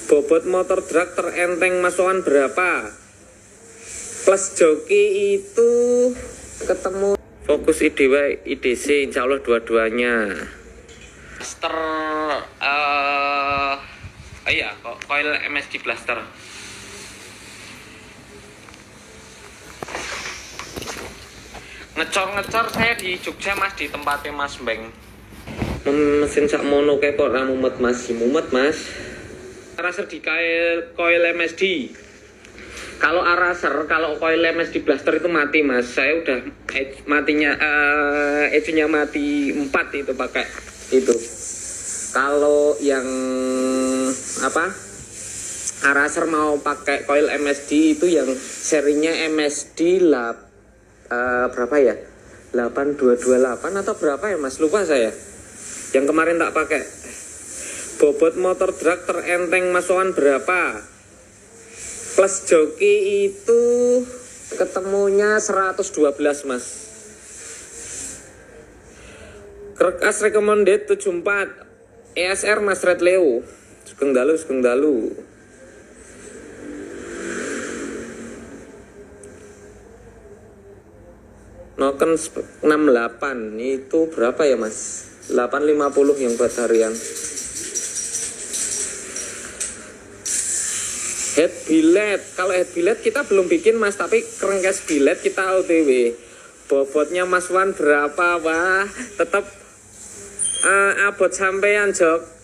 Bobot motor drag terenteng masukan berapa? Plus joki itu ketemu Fokus IDW IDC insya Allah dua-duanya. Blaster iya kok coil MSD blaster. Ngecor saya di Jogja Mas, di tempatnya Mas Beng. Mesin sak mono kayak kok mumet Mas, mumet Mas. Araser di coil MSD. Kalau araser, kalau coil MSD blaster itu mati Mas. Saya udah matinya edge-nya mati 4 itu pakai itu. Kalau yang apa? Araser mau pakai coil MSD itu yang serinya MSD berapa ya? 8228 atau berapa ya Mas? Lupa saya. Yang kemarin tak pakai. Bobot motor drag terenteng masukan berapa? Plus joki itu ketemunya 112 Mas. Kerkas recommended 74 ESR Mas Red Leo. Sugeng dalu. Noken 68 itu berapa ya Mas? 850 yang buat harian. Head billet, kalau head billet kita belum bikin Mas, tapi kerengkes billet kita OTW. Bobotnya Mas Wan berapa? Wah, tetap abot sampean Jok.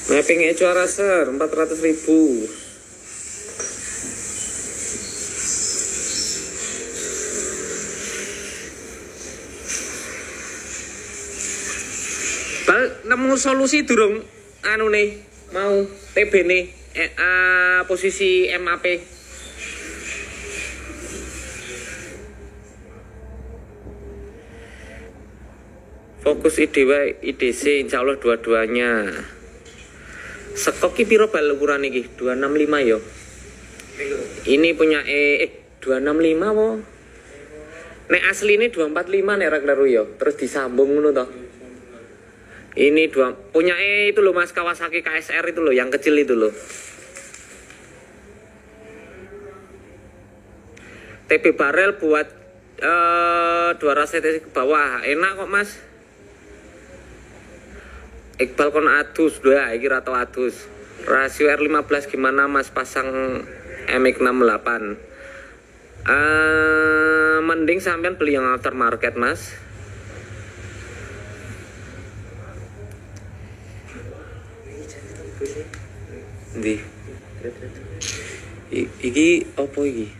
Mapping eco araser 400.000. Nemu solusi durung anu nih mau TB nih posisi MAP. Fokus IDW IDC insya Allah dua-duanya. Sekok ki piro bal ukuran iki? 265 yo. Ini punya 265 wo. Nek asli ini 245 nek ra kleru yo. Terus disambung ngono to. Ini punya itu loh Mas, Kawasaki KSR itu loh, yang kecil itu loh. TB barel buat 200 cc ke bawah, enak kok Mas. Iqbal kon adus, doa iki rata adus. Rasio R15 gimana Mas pasang MX68? Mending sampean beli yang aftermarket Mas. Ndi? Iki opo iki?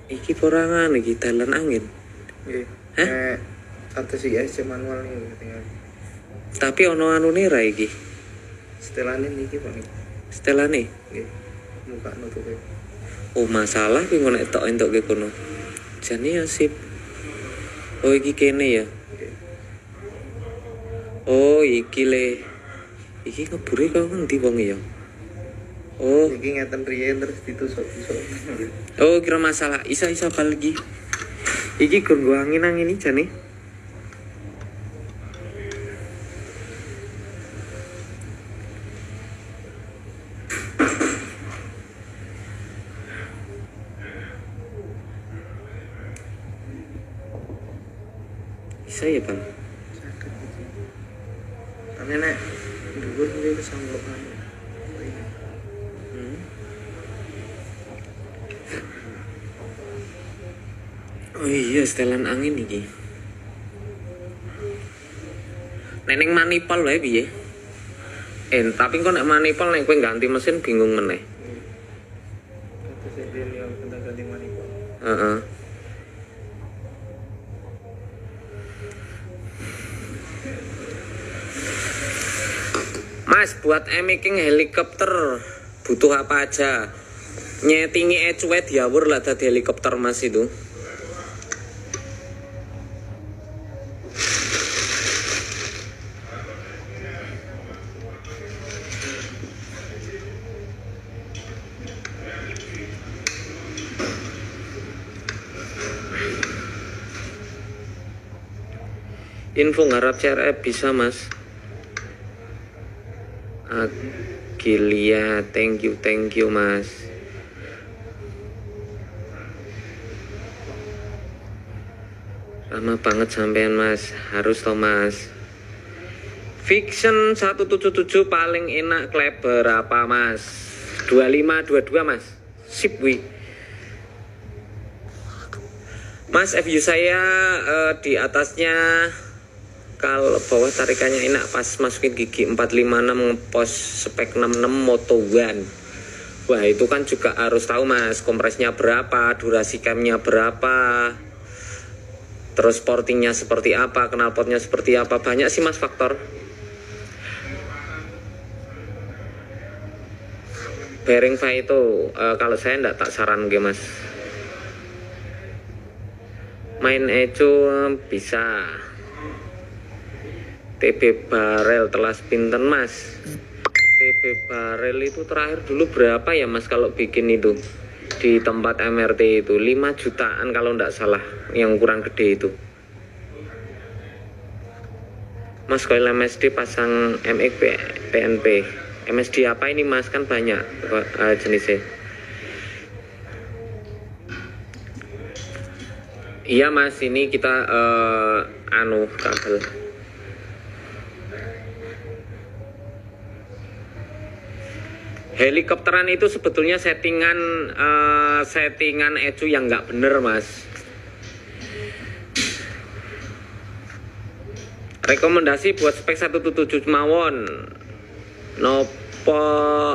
Iki porangan iki dalan angin. Nggih. Hah? Atas ISC manual nih tinggal. Tapi ono anune ra iki. Setelane niki Pak. Setelane? Nggih. Muka nutupe. Oh, masalah ki ngono tok entuk ke kono. Jane ya sip. Oh, iki kene ya. Oh, iki le. Iki ngebure kau ngendi wong ya? Oh, Iki ngeten riyen terus ditusuk-tusuk. oh kira masalah isa-isa bal iki. Iki ganggu angin-angin iki jane. Isa ya, Bang. Nek dhuwur kuwi kesanggopan. Oh iya, setelan angin iki. Neneng manipal wae piye? Tapi kok nek manipal nek kowe ganti mesin bingung meneh. Terus iki yo tentang ganti manipul. Heeh. Mas, buat emiking helikopter butuh apa aja? Nyetingi ecuet diawur lah dadi helikopter Mas itu. Info ngarap CRF bisa mas. Agilia, thank you mas. Lama banget sampean mas, harus toh mas. Fiction 177 paling enak kleber apa mas? 2522 mas. Sip wi. Mas FU saya di atasnya, kalau bawah tarikannya enak pas masukin gigi 456 ngepost spek 66 Moto One. Wah itu kan juga harus tahu mas, kompresnya berapa, durasi camnya berapa, terus portingnya seperti apa, knalpotnya seperti apa, banyak sih mas faktor. Bearing file itu kalau saya enggak tak saran ge mas. Main eco bisa. TB barel telas pinten mas. TB barel itu terakhir dulu berapa ya mas kalau bikin itu di tempat MRT itu 5 jutaan kalau enggak salah, yang ukuran gede itu. Mas coil MSD pasang MX PNP. MSD apa ini mas, kan banyak jenisnya. Iya mas, ini kita kabel. Helikopteran itu sebetulnya settingan ECU yang nggak bener mas. Rekomendasi buat spek 177 mawon. Nopo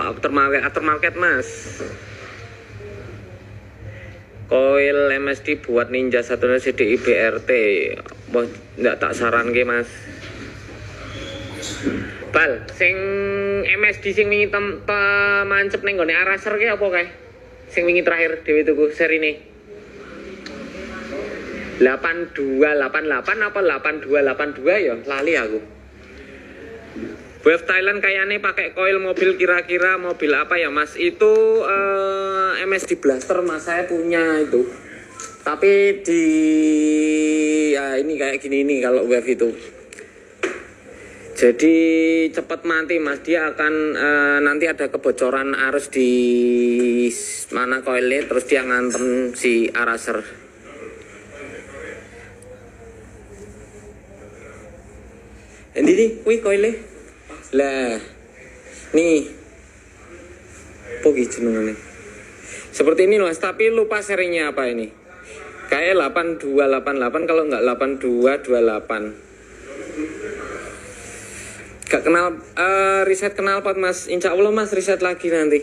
aftermarket mas. Coil MSD buat Ninja 1 CDI BRT. Wah, nggak tak saran ge mas. Bal, sing MSD sing wingi mancep ning gone Araser ki apa kae? Sing wingi terakhir dhewe tuku seri ini. 8288 apa 8282 ya, lali aku. Wave Thailand kayaknya pakai coil mobil, kira-kira mobil apa ya mas? Itu MSD Blaster mas, saya punya itu. Tapi di ya ini kayak gini ini kalau wave itu. Jadi cepat mati mas, dia akan nanti ada kebocoran arus di mana coilnya, terus dia ngantem si araser. Ini nih, wih coilnya. Lah, nih, pogi jenengannya. Seperti ini mas, tapi lupa serinya apa ini. Kayak 8288 kalau nggak 8228. Gak kenal riset knalpot mas, insya Allah mas riset lagi nanti.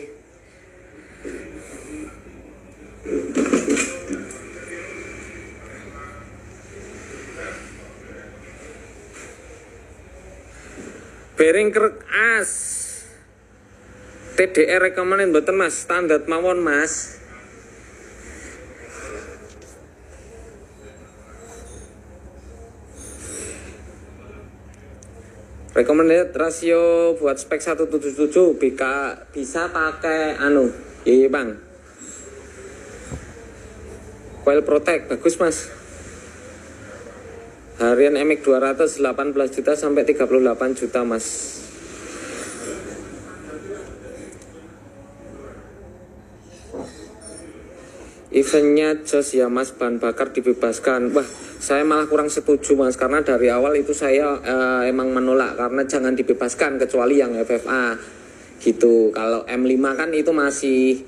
Bearing kerek as TDR recommended mboten mas, standar mawon mas. Recommended rasio buat spek 177 bisa pakai iya bang, coil protect bagus mas. Harian MX 200 18 juta sampai 38 juta mas. Eventnya jos ya mas, bahan bakar dibebaskan. Wah, saya malah kurang setuju mas, karena dari awal itu saya emang menolak, karena jangan dibebaskan kecuali yang FFA gitu. Kalau M5 kan itu masih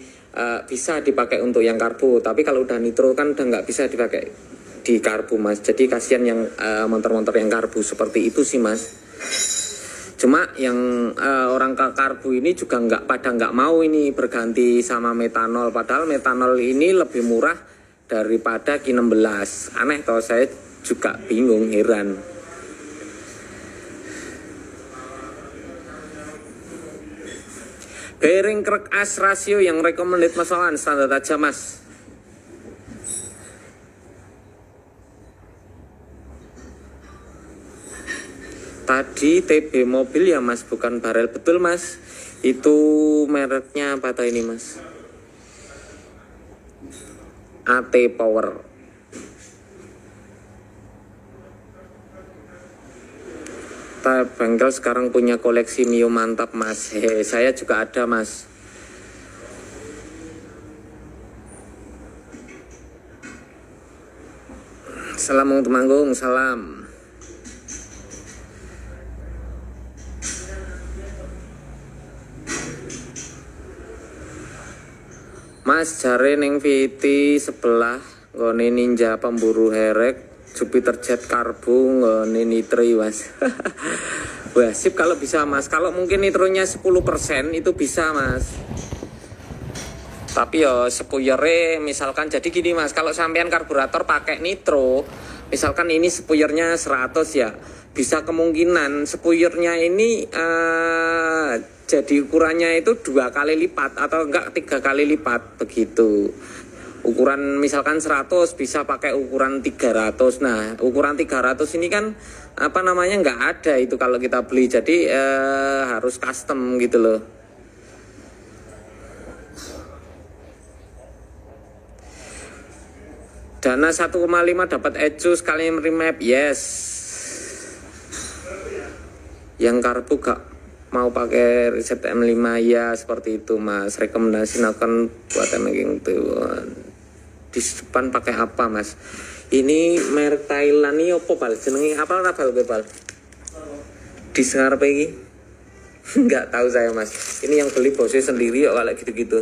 bisa dipakai untuk yang karbu, tapi kalau udah nitro kan udah nggak bisa dipakai di karbu mas. Jadi kasihan yang motor-motor yang karbu seperti itu sih mas. Cuma yang orang ke karbu ini juga nggak mau ini berganti sama metanol, padahal metanol ini lebih murah daripada Ki16. Aneh toh, saya juga bingung, heran. Bearing kerek as rasio yang recommended masalah standar aja mas. Tadi TB mobil ya mas, bukan barel. Betul mas, itu mereknya apa tau ini mas? AT Power. Kata bengkel sekarang punya koleksi Mio mantap mas. Hehe, saya juga ada mas. Salam Temanggung, salam. Mas jare ning VT sebelah nggone Ninja pemburu herek Jupiter Jet Karbu nggone nitri mas. Wah sip kalau bisa mas. Kalau mungkin nitronya 10% itu bisa mas. Tapi ya spuyere misalkan jadi gini mas, kalau sampean karburator pakai nitro, misalkan ini spuyernya 100 ya, bisa kemungkinan spuyernya ini jadi ukurannya itu 2 kali lipat atau enggak 3 kali lipat begitu. Ukuran misalkan 100 bisa pakai ukuran 300. Nah ukuran 300 ini kan apa namanya enggak ada itu kalau kita beli, jadi harus custom gitu loh. Dana 1,5 dapat ecu sekali remap, yes. Yang karbu gak mau pakai riset M5 ya seperti itu mas. Rekomendasi akan buat making tuh. Di depan pakai apa mas? Ini merek Thailand ini apa bal? Jenenge apa ora bal bal? Di sengarep iki. Enggak tahu saya mas. Ini yang beli bosnya sendiri kok kalau gitu-gitu.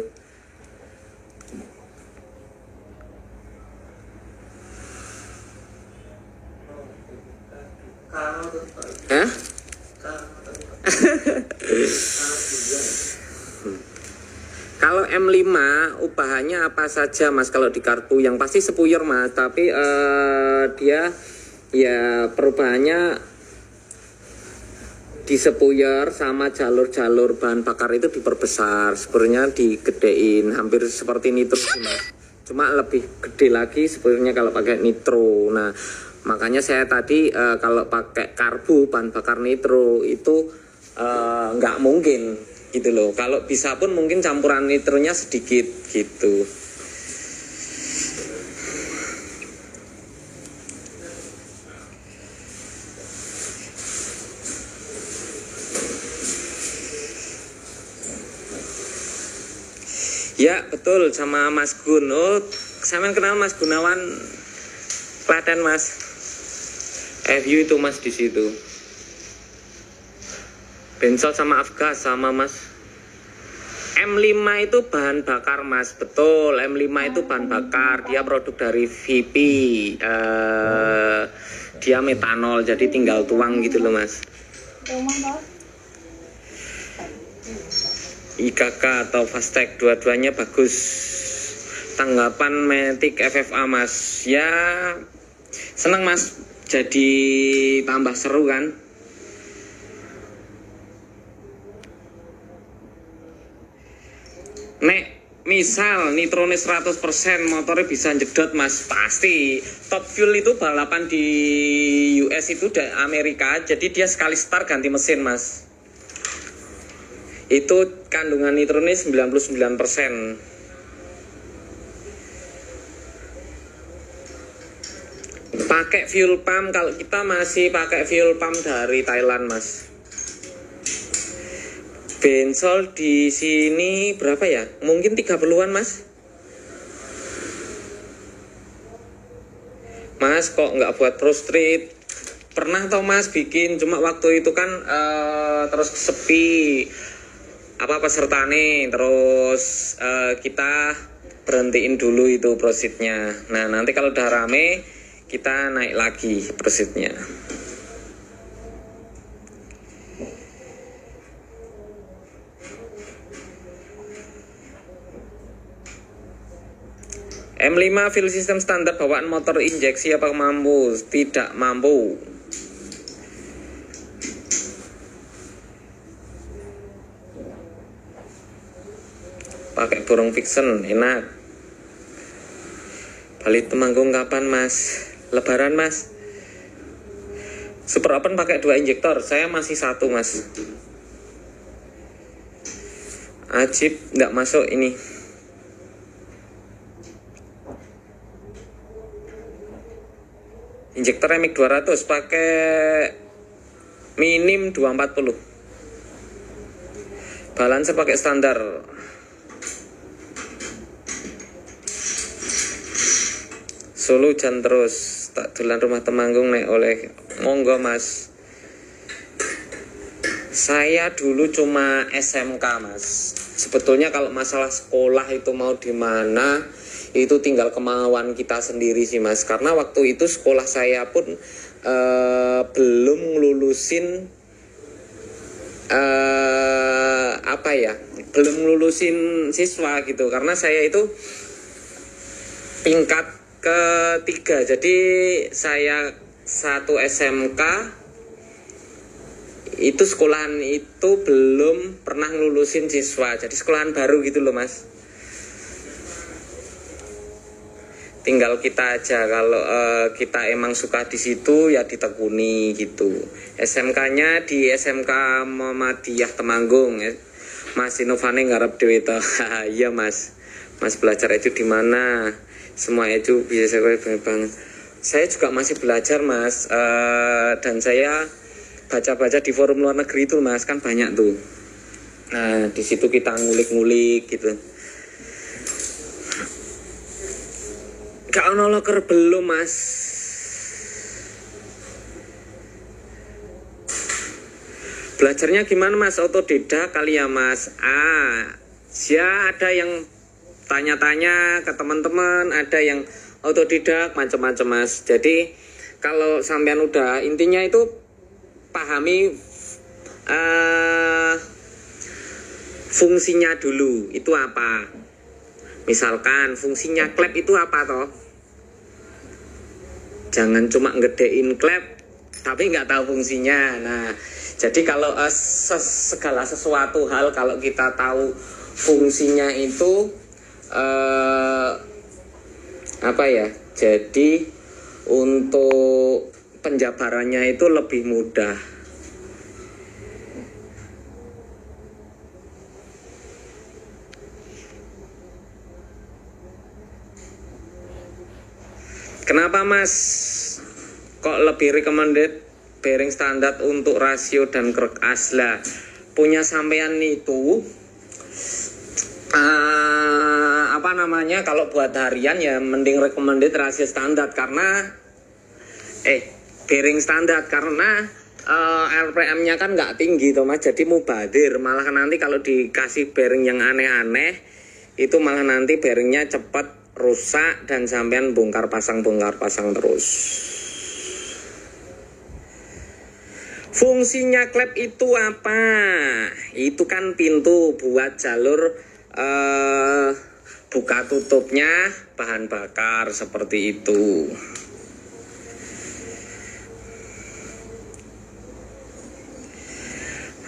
Hah? Kalau M5 ubahannya apa saja mas kalau di karbu? Yang pasti spuyer mas, tapi dia ya perubahannya di spuyer sama jalur-jalur bahan bakar itu diperbesar, spuyernya digedein hampir seperti nitro mas. Cuma lebih gede lagi spuyernya kalau pakai nitro. Nah makanya saya tadi kalau pakai karbu bahan bakar nitro itu nggak mungkin gitu loh. Kalau bisa pun mungkin campuran nitronya sedikit gitu. Ya betul sama Mas Gun. Oh, sampean kenal Mas Gunawan Klaten mas. FU itu mas di situ. Bensol sama Afgas sama mas. M5 itu bahan bakar mas, betul. M5 itu bahan bakar, dia produk dari VP. Dia metanol, jadi tinggal tuang gitu loh mas. IKK atau Fastech, dua-duanya bagus. Tanggapan Matic FFA mas, ya senang mas, jadi tambah seru kan. Nek misal nitrone 100% motornya bisa jedot mas, pasti. Top Fuel itu balapan di US itu Amerika, jadi dia sekali start ganti mesin mas. Itu kandungan nitrone 99%. Pakai fuel pump, kalau kita masih pakai fuel pump dari Thailand mas. Bensol di sini berapa ya? Mungkin 30-an mas. Mas kok nggak buat Pro Street? Pernah tau mas bikin, cuma waktu itu kan terus sepi apa pesertane, terus kita berhentiin dulu itu Pro Streetnya. Nah nanti kalau udah rame kita naik lagi persitnya. M5 fuel system standar bawaan motor injeksi apa mampu? Tidak mampu. Pakai borong Vixen enak. Balik Temanggung kapan mas? Lebaran mas. Super Open pakai 2 injektor, saya masih 1 mas. Ajib nggak masuk ini. Injektor MX 200 pakai minim 240. Balance pakai standar. Solo hujan terus, tak dolan rumah Temanggung nek oleh. Monggo Mas. Saya dulu cuma SMK Mas. Sebetulnya kalau masalah sekolah itu mau di mana, itu tinggal kemauan kita sendiri sih Mas. Karena waktu itu sekolah saya pun belum ngelulusin belum ngelulusin siswa gitu. Karena saya itu tingkat ketiga, jadi saya satu SMK itu sekolahan itu belum pernah ngelulusin siswa, jadi sekolahan baru gitu loh Mas. Tinggal kita aja kalau kita emang suka di situ ya ditekuni gitu. SMK-nya di SMK Muhammadiyah Temanggung. Mas Inovane ngarep dhewe to. Iya Mas. Mas belajar itu di mana? Semua itu bisa saya banget. Saya juga masih belajar Mas, dan saya baca-baca di forum luar negeri itu Mas, kan banyak tuh. Nah di situ kita ngulik-ngulik gitu. Gak ono loker belum Mas. Belajarnya gimana Mas? Otodidak kali ya Mas. Ya ada yang tanya-tanya ke teman-teman, ada yang otodidak, macam-macam Mas. Jadi kalau sampean udah, intinya itu pahami fungsinya dulu itu apa. Misalkan fungsinya klep itu apa toh? Jangan cuma ngedein klep tapi nggak tahu fungsinya. Nah jadi kalau segala sesuatu hal kalau kita tahu fungsinya itu jadi untuk penjabarannya itu lebih mudah. Kenapa Mas kok lebih recommended bearing standar untuk rasio dan krek asla? Punya sampean itu kalau buat harian ya mending recommended rasio standar karena bearing standar karena RPM-nya kan nggak tinggi toh Mas, jadi mubadir. Malah nanti kalau dikasih bearing yang aneh-aneh itu malah nanti bearingnya cepat rusak dan sampean bongkar pasang terus. Fungsinya klep itu apa? Itu kan pintu buat jalur buka tutupnya bahan bakar seperti itu.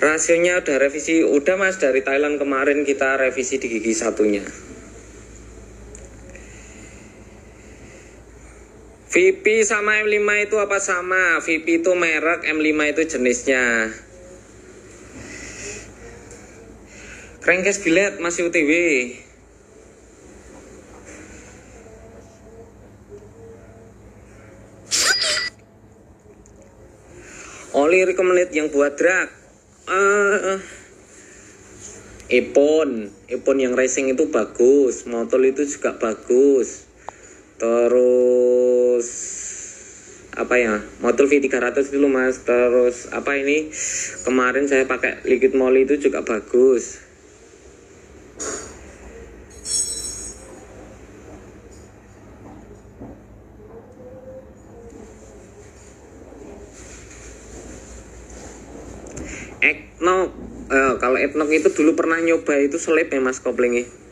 Rasionya udah revisi, udah Mas, dari Thailand kemarin kita revisi di gigi satunya. VP sama M5 itu apa sama? VP itu merek, M5 itu jenisnya. Crankcase billet masih UTW. Oli recommended yang buat drag. Epon yang racing itu bagus, motor itu juga bagus. Terus motor V300 dulu Mas. Terus kemarin saya pakai liquid moly itu juga bagus. Eknok, kalau Eknok itu dulu pernah nyoba itu selip ya Mas koplingnya.